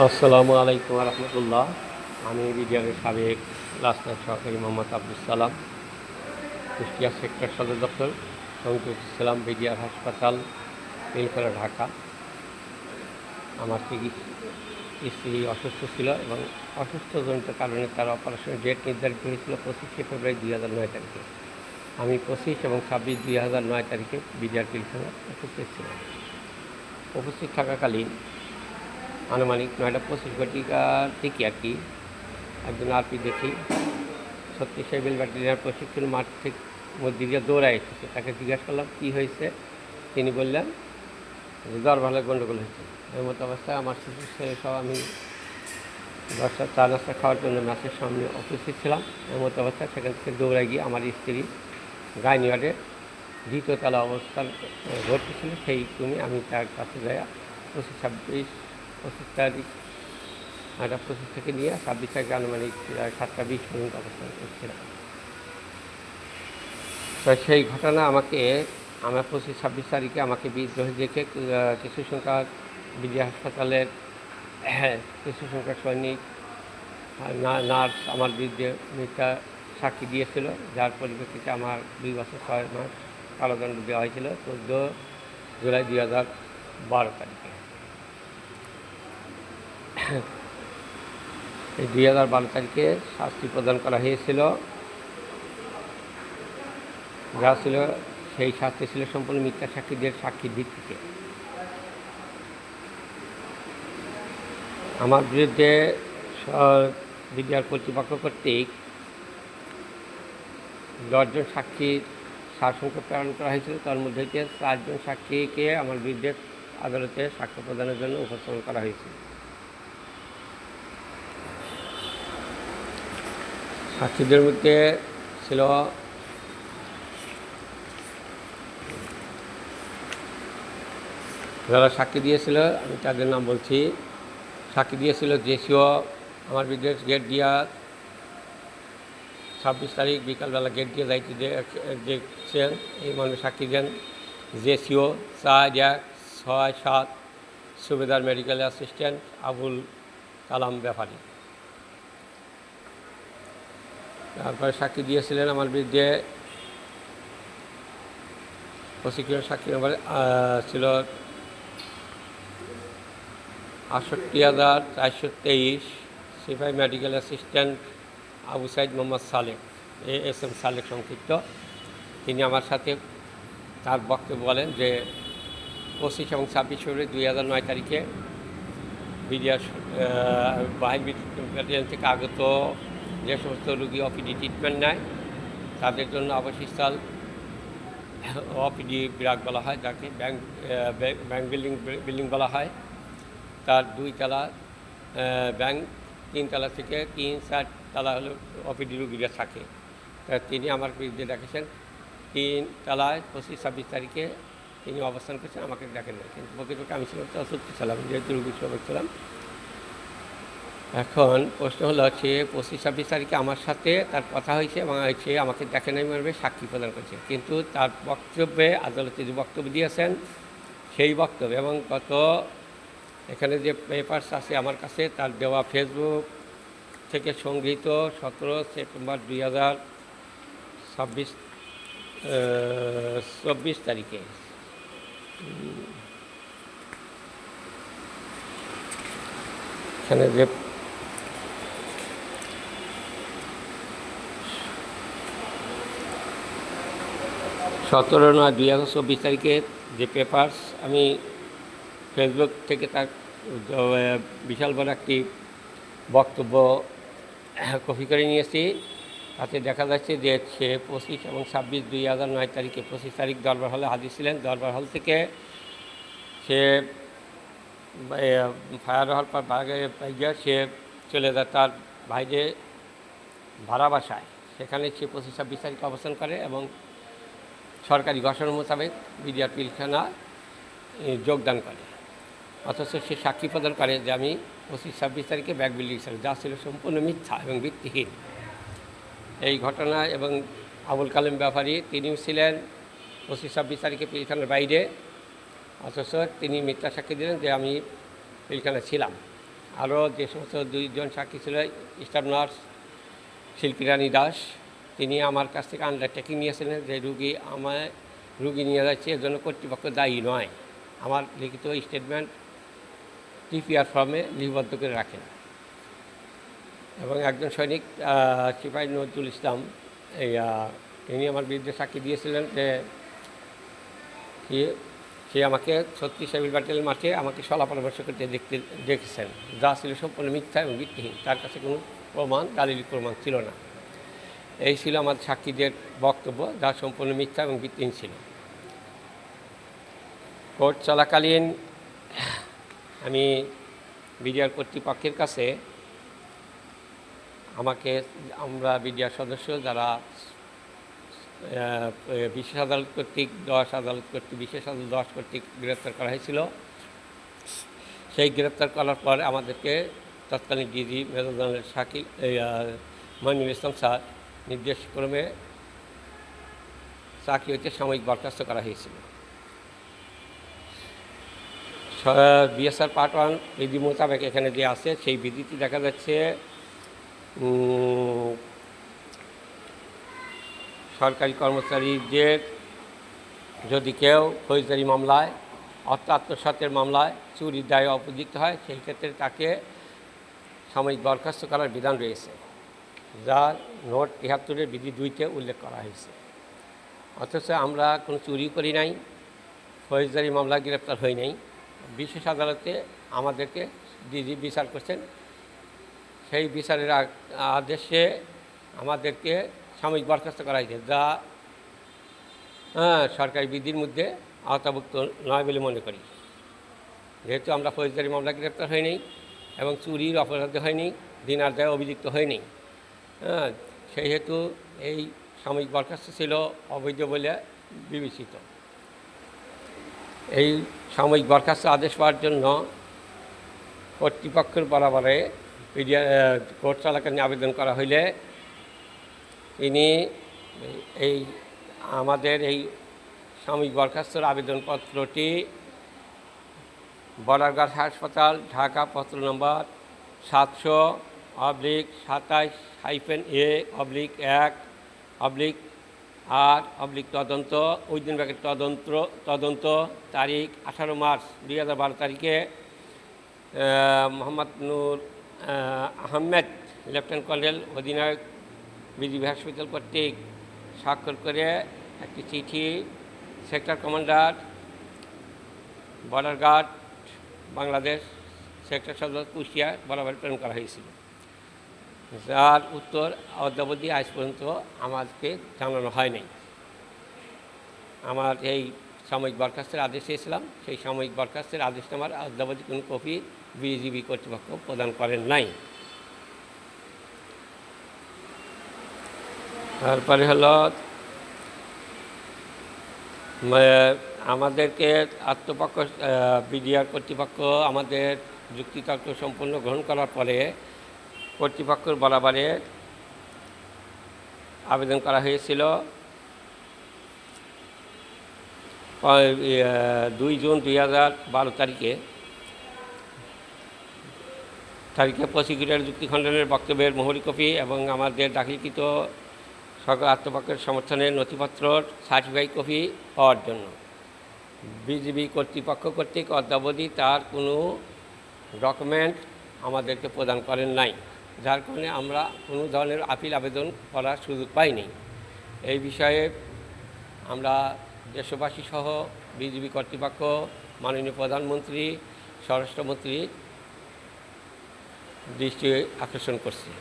আসসালামু আলাইকুম রহমতুল্লাহ। আমি বিডিআরের সাবেক লাসনার সহকারী মোহাম্মদ আব্দুল সালাম, কুষ্টিয়া সেক্টর সদর দপ্তর, সংযুক্ত ইসলাম বিডিআর হাসপাতাল, নীলফারা, ঢাকা। আমার স্ত্রী অসুস্থ ছিল এবং অসুস্থজনিত কারণে তার অপারেশনের ডেট নির্ধারিত হয়েছিল 25শে ফেব্রুয়ারি 2009 তারিখে। আমি 25 এবং 26 2009 তারিখে বিডিআর পিলখানা উপস্থিত ছিলাম। উপস্থিত থাকাকালীন আনুমানিক 9টা 25 ঘটিকার দিকে আর কি একজন আরপি দেখি 36 ব্যাটালিয়নের প্রশিক্ষণ মাঠ থেকে মধ্যে দিয়ে দৌড়ায় এসেছে। তাকে জিজ্ঞাসা করলাম কী হয়েছে। তিনি বললেন যে দরবারে গণ্ডগোল হয়েছে। এর মতো অবস্থায় আমার শিশু ছেলে সহ আমি 10টা চা নাস্তা খাওয়ার জন্য ম্যাচের সামনে উপস্থিত ছিলাম। এর মতো অবস্থায় সেখান থেকে দৌড়ায় গিয়ে আমার স্ত্রী গাইনি ওয়ার্ডে 2য় তলা অবস্থান ভর্তি ছিল। সেই তুমি আমি তার কাছে যাই 25 তারিখ 25 থেকে নিয়ে 26 তারিখ আনুমানিক 7টা 20 পর্যন্ত অবস্থান করছিলাম। তো সেই ঘটনা আমাকে আমার 25-26 তারিখে আমাকে বিদ্রোহী দেখে কিছু সংখ্যক বিডিআর হাসপাতালের কিছু সংখ্যক সৈনিক নার্স আমার বিরুদ্ধে মিথ্যা সাক্ষী দিয়েছিল, যার পরিপ্রেক্ষিতে আমার 2 বছর 6 মাস কারাদণ্ড দেওয়া হয়েছিল 14 জুলাই 2012 তারিখে। এই 2012 তারিখে শাস্তি প্রদান করা হয়েছিল, যা ছিল সেই শাস্তি ছিল সম্পূর্ণ মিথ্যা সাক্ষীদের সাক্ষীর ভিত্তিতে। আমার বিরুদ্ধে বিডিআর কর্তৃপক্ষ কর্তৃক 10 জন সাক্ষীর সারসংখ্যা প্রেরণ করা হয়েছিল। তার মধ্যে থেকে 4 জন সাক্ষীকে আমার বিরুদ্ধে আদালতে সাক্ষ্য প্রদানের জন্য উপস্থাপন করা হয়েছিল। সাক্ষীদের মধ্যে ছিল যারা সাক্ষী দিয়েছিল, আমি তাদের নাম বলছি। সাক্ষী দিয়েছিল জেসিও আমার বিরুদ্ধে গেট দিয়া 26 তারিখ বিকালবেলা গেট দিয়ে যাইতে দেখছেন, এই মানুষ সাক্ষী দেন জেসিও 4-1-6-7 সুবেদার মেডিকেল অ্যাসিস্ট্যান্ট আবুল কালাম ব্যাপারী। তারপরে সাক্ষী দিয়েছিলেন আমার বিরুদ্ধে প্রসিকিউশন সাক্ষী নম্বর ছিল 68,423 সিপাহি মেডিকেল অ্যাসিস্ট্যান্ট আবু সাইদ মোহাম্মদ সালেক, ASM সালেক সংক্ষিপ্ত। তিনি আমার সাথে তার বক্তব্য বলেন যে 25 এবং 26 ফেব্রুয়ারি 2009 তারিখে বিডিআর বাহিনী ব্যাটালিয়ন থেকে আগত যে সমস্ত রুগী OPD ট্রিটমেন্ট নেয় তাদের জন্য আবাসস্থল OPD বিরাগ বলা হয়, যাকে ব্যাংক বিল্ডিং বলা হয়। তার 2 তলা ব্যাংক, 3 তলা থেকে 3-4 তলা হলো OPD রুগীরা থাকে। তিনি আমার বিরুদ্ধে দেখেছেন 3 তলায় 25-26 তারিখে তিনি অবস্থান করছেন, আমাকে দেখেন না। কিন্তু প্রকৃতপক্ষে আমি ছিলাম অসুস্থ ছিলাম, যেহেতু রুগীর সবাই ছিলাম। এখন প্রশ্ন হলো সে 25-26 তারিখে আমার সাথে তার কথা হয়েছে এবং সে আমাকে দেখে নাই মারবে সাক্ষী প্রদান করছে, কিন্তু তার বক্তব্যে আদালতে যে বক্তব্য দিয়েছেন সেই বক্তব্য এবং গত এখানে যে পেপারস আছে আমার কাছে তার দেওয়া ফেসবুক থেকে সংগৃহীত 17 সেপ্টেম্বর 2024 তারিখে এখানে যে 17/9/2024 তারিখে যে পেপারস আমি ফেসবুক থেকে তার বিশাল বড় একটি বক্তব্য কপি করে নিয়েছি। তাতে দেখা যাচ্ছে যে সে 25 এবং 26 2009 তারিখে 25 তারিখ দরবার হলে হাজির ছিলেন। দরবার হল থেকে সে ফায়ার হওয়ার পর পাইয়া সে চলে যায় তার বাইরে ভাড়া বাসায়। সেখানে সে 25-26 তারিখে অবস্থান করে এবং সরকারি ঘোষণা মোতাবেক বিডিআর পিলখানা যোগদান করে। অথচ সে সাক্ষী প্রদান করে যে আমি 25-26 তারিখে ব্যাংক বিল্ডিং ছিল, যা ছিল সম্পূর্ণ মিথ্যা এবং ভিত্তিহীন। এই ঘটনা এবং আবুল কালাম ব্যাপারী তিনিও ছিলেন 25-26 তারিখে পিলখানার বাইরে, অথচ তিনি মিথ্যা সাক্ষী দিলেন যে আমি পিলখানা ছিলাম। আরও যে সমস্ত দুইজন সাক্ষী ছিল, স্টাফ নার্স শিল্পী রানী দাস, তিনি আমার কাছ থেকে আন্ডারটেকিং নিয়েছিলেন যে রুগী নিয়ে যাচ্ছে, এর জন্য কর্তৃপক্ষ দায়ী নয়। আমার লিখিত স্টেটমেন্ট টিপিআর ফর্মে লিপিবদ্ধ করে রাখেন। এবং একজন সৈনিক সিপাহী নজরুল ইসলাম, তিনি আমার বিরুদ্ধে সাক্ষী দিয়েছিলেন যে সে আমাকে 36 সেভিল ব্যাটালিয়ন মাঠে আমাকে সলা পরামর্শ করতে দেখেছেন, যা ছিল সম্পূর্ণ মিথ্যা এবং ভিত্তিহীন। তার কাছে কোনো দালিলিক প্রমাণ ছিল না। এই ছিল আমার সাক্ষীদের বক্তব্য, যা সম্পূর্ণ মিথ্যা এবং ভিত্তিহীন ছিল। কোর্ট চলাকালীন আমি বিডিআর কর্তৃপক্ষের কাছে আমরা বিডিআর সদস্য যারা বিশেষ আদালত কর্তৃক 10 আদালত কর্তৃক বিশেষ আদালত 10 কর্তৃক গ্রেপ্তার করা হয়েছিল, সেই গ্রেপ্তার করার পর আমাদেরকে তৎকালীন DG major general Shakil Mainul Islam sir নির্দেশক্রমে চাকরি হতে সাময়িক বরখাস্ত করা হয়েছিল। বিএসআর পার্ট 1 বিধি মোতাবেক এখানে যে আছে সেই বিধিটি দেখা যাচ্ছে সরকারি কর্মচারীদের যদি কেউ ফৌজদারি মামলায় অর্থ আত্মসাতের মামলায় চুরির দায়ে অপযুক্ত হয়, সেই ক্ষেত্রে তাকে সাময়িক বরখাস্ত করার বিধান রয়েছে, যার নোট 73-এর বিধি 2-তে উল্লেখ করা হয়েছে। অথচ আমরা কোনো চুরি করি নাই, ফৌজদারি মামলা গ্রেপ্তার হই নাই। বিশেষ আদালতে আমাদেরকে ডিজি বিচার করছেন, সেই বিচারের আদেশে আমাদেরকে সাময়িক বরখাস্ত করা হয়েছে, যা সরকারি বিধির মধ্যে আওতাভুক্ত নয় বলে মনে করি। যেহেতু আমরা ফৌজদারি মামলা গ্রেপ্তার হয়নি এবং চুরির অপরাধে হয়নি, দিনার দায়ে অভিযুক্ত হয়নি, সেই হেতু এই সাময়িক বরখাস্ত ছিল অবৈধ বলে বিবেচিত। এই সাময়িক বরখাস্ত আদেশ পাওয়ার জন্য কর্তৃপক্ষের বরাবরে কোর্ট চলাকালীন আবেদন করা হইলে তিনি আমাদের এই সাময়িক বরখাস্তর আবেদনপত্রটি বর্ডারঘাট হাসপাতাল, ঢাকা, পত্র নম্বর 700/27-1/তদন্ত উইদিন ব্র্যাকেট তদন্ত তারিখ 18 মার্চ 2012 তারিখে মোহাম্মদ নূর আহমেদ লেফটেন্যান্ট কর্নেল অধিনায়ক বিজিবি হাসপাতাল কর্তৃক স্বাক্ষর করে একটি চিঠি sector commander border guard Bangladesh sector সদর কুষ্টিয়া বরাবর প্রেরণ করা হয়েছিল, যার উত্তর অদ্যাবধি আজ পর্যন্ত আমাকে জানানো হয়নি। আমার এই সাময়িক বরখাস্তের আদেশ চেয়েছিলাম, সেই সাময়িক বরখাস্তের আদেশনামার অদ্যাবধি কোনো কপি বিজিবি কর্তৃপক্ষ প্রদান করেন নাই। তারপরে হলো আমাদেরকে আত্মপক্ষ বিডিআর কর্তৃপক্ষ আমাদের যুক্তিতর্ক সম্পূর্ণ গ্রহণ করার পরে কর্তৃপক্ষের বরাবরে আবেদন করা হয়েছিল 2 জুন 2012 তারিখে প্রসিকিউটর যুক্তি খণ্ডনের বক্তব্যের মোহরি কপি এবং আমাদের দাখিলকৃত সকল আত্মপক্ষের সমর্থনের নথিপত্র সার্টিফাইড কপি পাওয়ার জন্য বিজিবি কর্তৃপক্ষ কর্তৃক অদ্যাবধি তার কোনো ডকুমেন্ট আমাদেরকে প্রদান করেন নাই, যার কারণে আমরা কোনো ধরনের আপিল আবেদন করার সুযোগ পাইনি। এই বিষয়ে আমরা দেশবাসী সহ বিজিবি কর্তৃপক্ষ, মাননীয় প্রধানমন্ত্রী, স্বরাষ্ট্রমন্ত্রী দৃষ্টি আকর্ষণ করছি।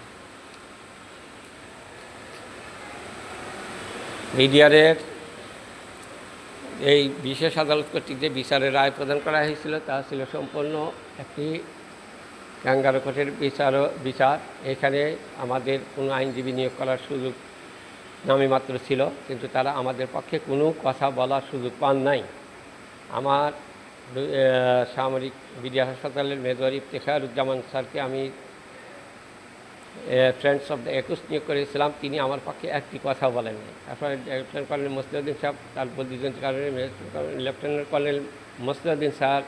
বিডিআরের এই বিশেষ আদালত কর্তৃক যে বিচারের রায় প্রদান করা হয়েছিল তা ছিল সম্পূর্ণ একটি ক্যাঙ্গারু কোর্টের বিচার। এখানে আমাদের কোনো আইনজীবী নিয়োগ করার সুযোগ নামে মাত্র ছিল, কিন্তু তারা আমাদের পক্ষে কোনো কথা বলার সুযোগ পান নাই। আমার সামরিক বিডিআর হাসপাতালের মেজর ইফতেখারুজ্জামান স্যারকে আমি ফ্রেন্ডস অফ দ্য 21 নিয়োগ করেছিলাম, তিনি আমার পক্ষে একটি কথা বলেন নাই। তারপরে লেফটেন্যান্ট কর্নেল মসলিউদ্দিন সাহেব, তারপর দুজন কারণে লেফটেন্যান্ট কর্নেল মসলিউদ্দিন স্যার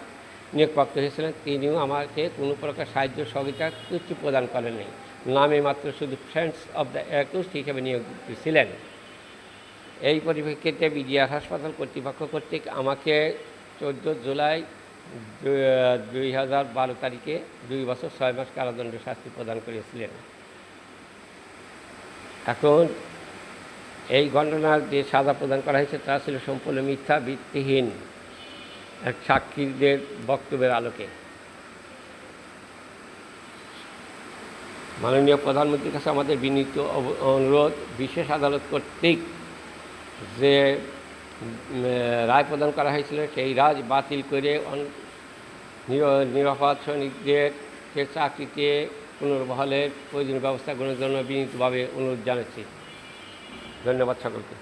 নিয়োগপ্রাপ্ত হয়েছিলেন, তিনিও আমাকে কোনো প্রকার সাহায্য সহযোগিতা কিছু প্রদান করেননি। নামে মাত্র শুধু ফ্রেন্ডস অব দ্য অ্যাকিউজড হিসেবে নিয়োগ দিয়েছিলেন। এই পরিপ্রেক্ষিতে বিডিআর হাসপাতাল কর্তৃপক্ষ কর্তৃক আমাকে 14 জুলাই 2012 তারিখে 2 বছর 6 মাস কারাদণ্ড শাস্তি প্রদান করেছিলেন। এখন এই ঘটনার যে সাজা প্রদান করা হয়েছে তা ছিল সম্পূর্ণ মিথ্যা, ভিত্তিহীন এক সাক্ষীদের বক্তব্যের আলোকে। মাননীয় প্রধানমন্ত্রীর কাছে আমাদের বিনীত অনুরোধ, বিশেষ আদালত কর্তৃক যে রায় প্রদান করা হয়েছিল সেই রায় বাতিল করে নিরাপদ সৈনিকদেরকে চাকরিতে পুনর্বহালের প্রয়োজনীয় ব্যবস্থা গ্রহণের জন্য বিনীতভাবে অনুরোধ জানাচ্ছি। ধন্যবাদ সকলকে।